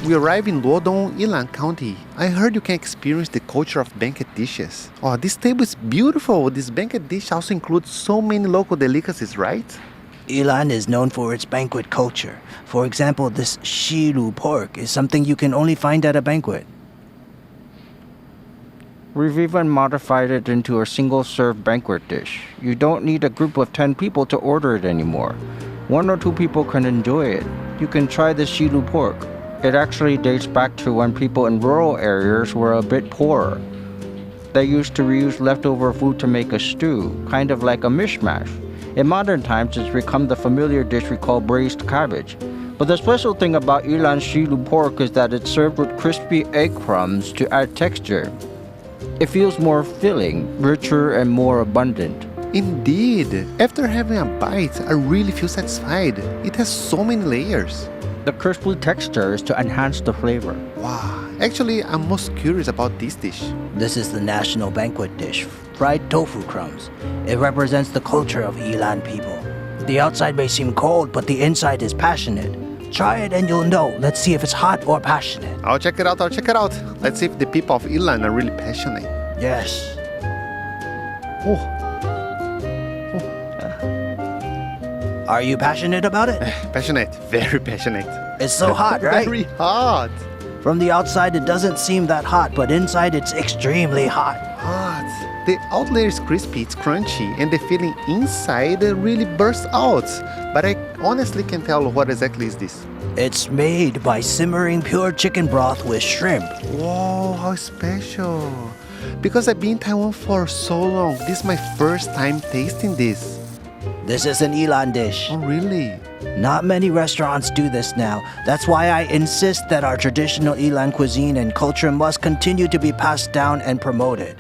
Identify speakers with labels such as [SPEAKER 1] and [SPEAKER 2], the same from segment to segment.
[SPEAKER 1] We arrive in Luodong, Yilan County. I heard you can experience the culture of banquet dishes. Oh, this table is beautiful. This banquet dish also includes so many local delicacies, right?
[SPEAKER 2] Yilan is known for its banquet culture. For example, this shilu pork is something you can only find at a banquet.
[SPEAKER 3] We've even modified it into a single-serve banquet dish. You don't need a group of 10 people to order it anymore. 1 or 2 people can enjoy it. You can try the shilu pork. It actually dates back to when people in rural areas were a bit poorer. They used to reuse leftover food to make a stew, kind of like a mishmash. In modern times, it's become the familiar dish we call braised cabbage. But the special thing about Yilan shilu pork is that it's served with crispy egg crumbs to add texture. It feels more filling, richer, and more abundant.
[SPEAKER 1] Indeed. After having a bite, I really feel satisfied. It has so many layers.
[SPEAKER 3] The crispy texture is to enhance the flavor.
[SPEAKER 1] Wow. Actually, I'm most curious about this dish.
[SPEAKER 2] This is the national banquet dish, fried tofu crumbs. It represents the culture of Yilan people. The outside may seem cold, but the inside is passionate. Try it and you'll know. Let's see if it's hot or passionate.
[SPEAKER 1] I'll check it out. Let's see if the people of Yilan are really passionate.
[SPEAKER 2] Yes.
[SPEAKER 1] Oh.
[SPEAKER 2] Are you passionate about it?
[SPEAKER 1] Passionate. Very passionate.
[SPEAKER 2] It's so hot, right?
[SPEAKER 1] Very hot.
[SPEAKER 2] From the outside, it doesn't seem that hot, but inside, it's extremely hot.
[SPEAKER 1] Hot. The outer layer is crispy, it's crunchy, and the filling inside really bursts out. But I honestly can't tell what exactly is this.
[SPEAKER 2] It's made by simmering pure chicken broth with shrimp.
[SPEAKER 1] Whoa, how special. Because I've been in Taiwan for so long, this is my first time tasting this.
[SPEAKER 2] This is an Yilan dish.
[SPEAKER 1] Oh, really?
[SPEAKER 2] Not many restaurants do this now. That's why I insist that our traditional Yilan cuisine and culture must continue to be passed down and promoted.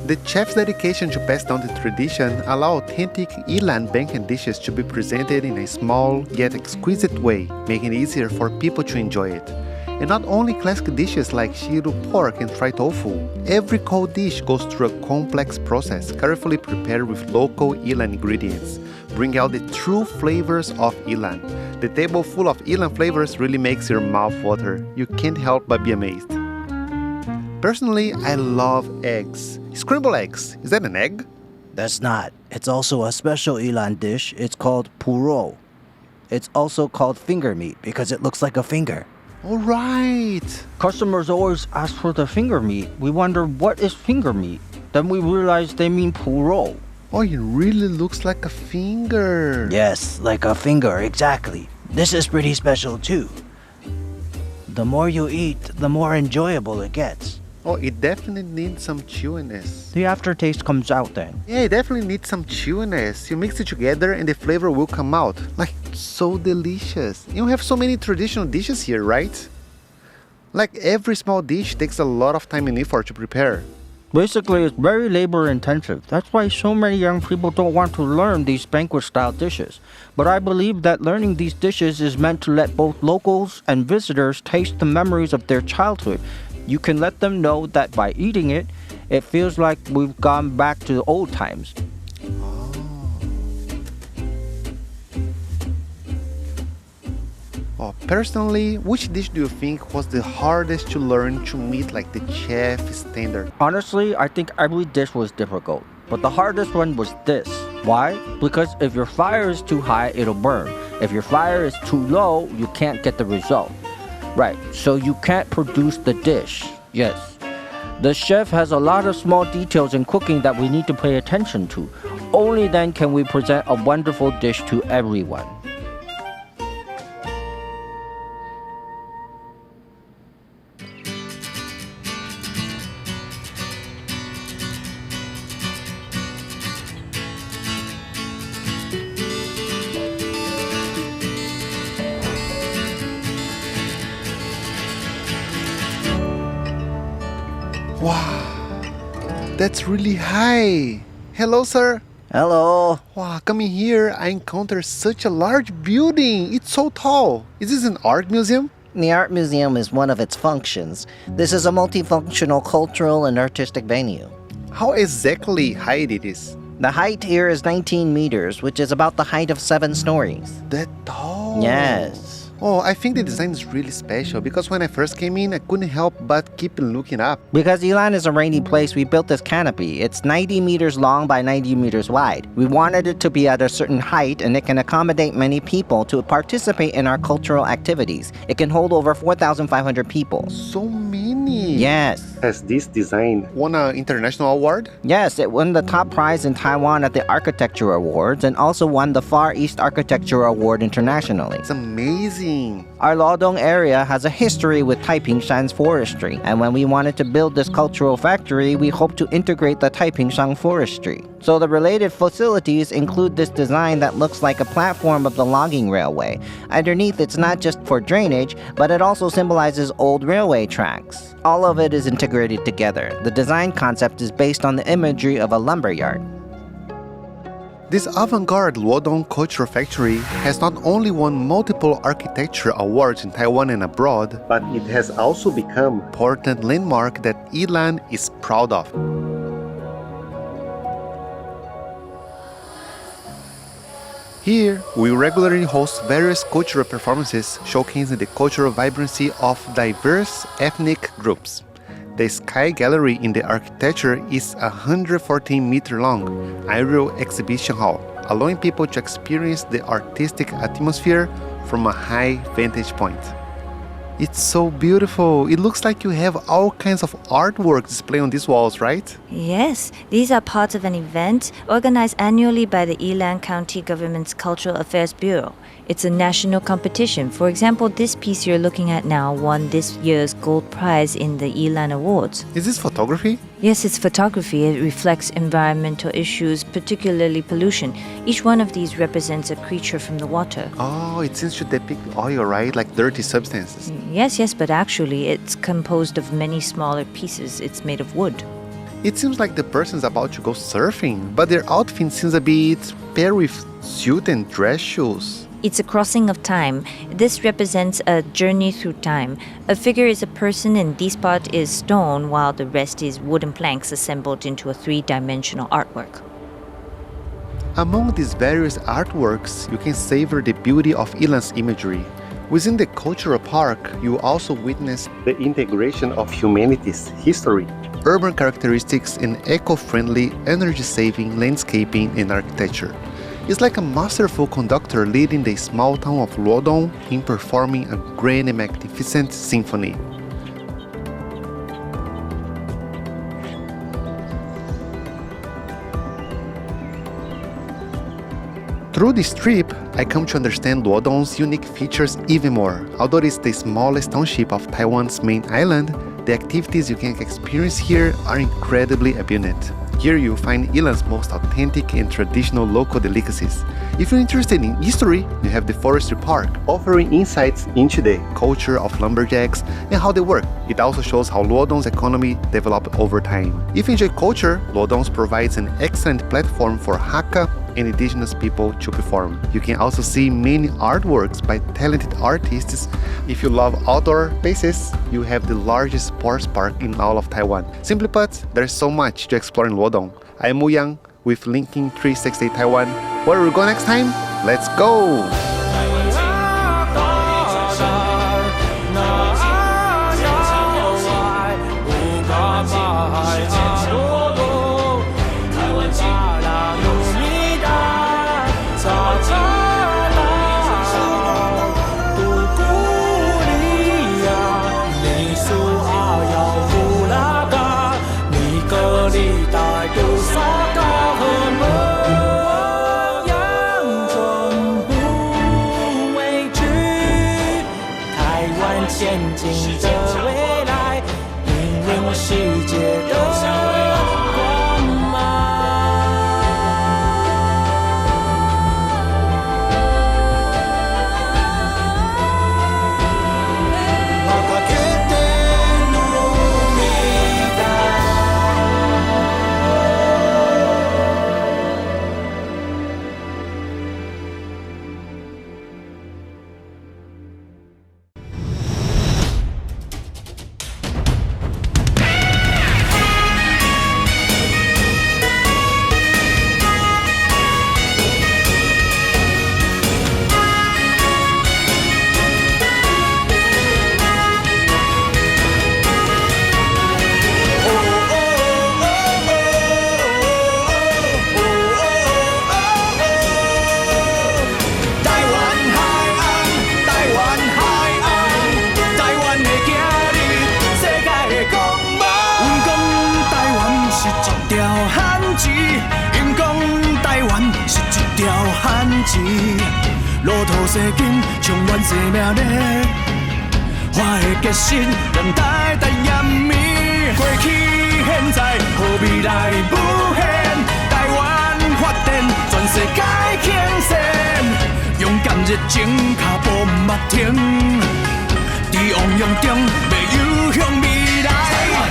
[SPEAKER 1] The chef's dedication to pass down the tradition allow authentic Yilan banquet dishes to be presented in a small yet exquisite way, making it easier for people to enjoy it. And not only classic dishes like shiru pork and fried tofu, every cold dish goes through a complex process, carefully prepared with local Yilan ingredients, bringing out the true flavors of Yilan. The table full of Yilan flavors really makes your mouth water. You can't help but be amazed. Personally, I love eggs. Scrambled eggs, is that an egg?
[SPEAKER 2] That's not. It's also a special Yilan dish. It's called puro. It's also called finger meat because it looks like a finger.
[SPEAKER 1] All right.
[SPEAKER 3] Customers always ask for the finger meat. We wonder, what is finger meat? Then we realize they mean puro.
[SPEAKER 1] Oh, it really looks like a finger.
[SPEAKER 2] Yes, like a finger, exactly. This is pretty special too. The more you eat, the more enjoyable it gets.
[SPEAKER 1] Oh, it definitely needs some chewiness.
[SPEAKER 3] The aftertaste comes out then.
[SPEAKER 1] Yeah, it definitely needs some chewiness. You mix it together and the flavor will come out. Like, so delicious. You have so many traditional dishes here, right? Like, every small dish takes a lot of time and effort to prepare.
[SPEAKER 3] Basically, it's very labor intensive. That's why so many young people don't want to learn these banquet style dishes. But I believe that learning these dishes is meant to let both locals and visitors taste the memories of their childhood. You can let them know that by eating it, it feels like we've gone back to the old times.
[SPEAKER 1] Oh, personally, which dish do you think was the hardest to learn to meet like the chef standard?
[SPEAKER 3] Honestly, I think every dish was difficult. But the hardest one was this. Why? Because if your fire is too high, it'll burn. If your fire is too low, you can't get the result. Right, so you can't produce the dish. Yes. The chef has a lot of small details in cooking that we need to pay attention to. Only then can we present a wonderful dish to everyone.
[SPEAKER 1] Wow, that's really high. Hello, sir.
[SPEAKER 2] Hello.
[SPEAKER 1] Wow, coming here, I encountered such a large building. It's so tall. Is this an art museum?
[SPEAKER 4] The art museum is one of its functions. This is a multifunctional cultural and artistic venue.
[SPEAKER 1] How exactly high it is?
[SPEAKER 4] The height here is 19 meters, which is about the height of 7 stories.
[SPEAKER 1] That tall?
[SPEAKER 4] Yes.
[SPEAKER 1] Oh, I think the design is really special because when I first came in, I couldn't help but keep looking up.
[SPEAKER 2] Because Yilan is a rainy place, we built this canopy. It's 90 meters long by 90 meters wide. We wanted it to be at a certain height and it can accommodate many people to participate in our cultural activities. It can hold over 4,500 people.
[SPEAKER 1] So many.
[SPEAKER 2] Yes.
[SPEAKER 1] Has this design won an international award?
[SPEAKER 2] Yes, it won the top prize in Taiwan at the Architecture Awards and also won the Far East Architecture Award internationally.
[SPEAKER 1] It's amazing.
[SPEAKER 2] Our Luodong area has a history with Taipingshan's forestry, and when we wanted to build this cultural factory, we hoped to integrate the Taipingshan forestry. So the related facilities include this design that looks like a platform of the logging railway. Underneath, it's not just for drainage, but it also symbolizes old railway tracks. All of it is integrated together. The design concept is based on the imagery of a lumberyard.
[SPEAKER 1] This avant-garde Luodong Cultural Factory has not only won multiple architecture awards in Taiwan and abroad, but it has also become an important landmark that Yilan is proud of. Here, we regularly host various cultural performances showcasing the cultural vibrancy of diverse ethnic groups. The Sky Gallery in the architecture is a 114-meter long aerial exhibition hall, allowing people to experience the artistic atmosphere from a high vantage point. It's so beautiful. It looks like you have all kinds of artwork displayed on these walls, right?
[SPEAKER 5] Yes, these are parts of an event organized annually by the Yilan County Government's Cultural Affairs Bureau. It's a national competition. For example, this piece you're looking at now won this year's gold prize in the Yilan Awards.
[SPEAKER 1] Is this photography?
[SPEAKER 5] Yes, it's photography. It reflects environmental issues, particularly pollution. Each one of these represents a creature from the water.
[SPEAKER 1] Oh, it seems to depict oil, right? Like dirty substances.
[SPEAKER 5] Yes, but actually it's composed of many smaller pieces. It's made of wood.
[SPEAKER 1] It seems like the person's about to go surfing, but their outfit seems a bit paired with suit and dress shoes.
[SPEAKER 5] It's a crossing of time. This represents a journey through time. A figure is a person and this part is stone while the rest is wooden planks assembled into a three-dimensional artwork.
[SPEAKER 1] Among these various artworks, you can savor the beauty of Yilan's imagery. Within the cultural park, you also witness the integration of humanity's history, urban characteristics, and eco-friendly, energy-saving landscaping and architecture. It's like a masterful conductor leading the small town of Luodong in performing a grand and magnificent symphony. Through this trip, I come to understand Luodong's unique features even more. Although it is the smallest township of Taiwan's main island, the activities you can experience here are incredibly abundant. Here you'll find Yilan's most authentic and traditional local delicacies. If you're interested in history, you have the Forestry Park, offering insights into the culture of lumberjacks and how they work. It also shows how Luodong's economy developed over time. If you enjoy culture, Luodong provides an excellent platform for Hakka and indigenous people to perform. You can also see many artworks by talented artists. If you love outdoor spaces, you have the largest sports park in all of Taiwan. Simply put, there's so much to explore in Luodong. I am Yang with Linking368 Taiwan. Where we go next time? Let's go!
[SPEAKER 6] 志，路途西经，充满生命力。我的决心，让台台延绵。过去现在，好未来无限。台湾发展，全世界倾斜。勇敢热情，脚步不停。伫汪洋中，要游向未来。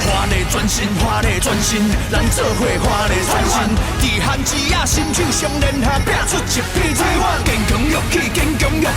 [SPEAKER 6] 华丽转身，华丽转身，咱做伙华丽转身。伫汉之野，心手相连下，拼出一片台湾。坚强勇气，坚强勇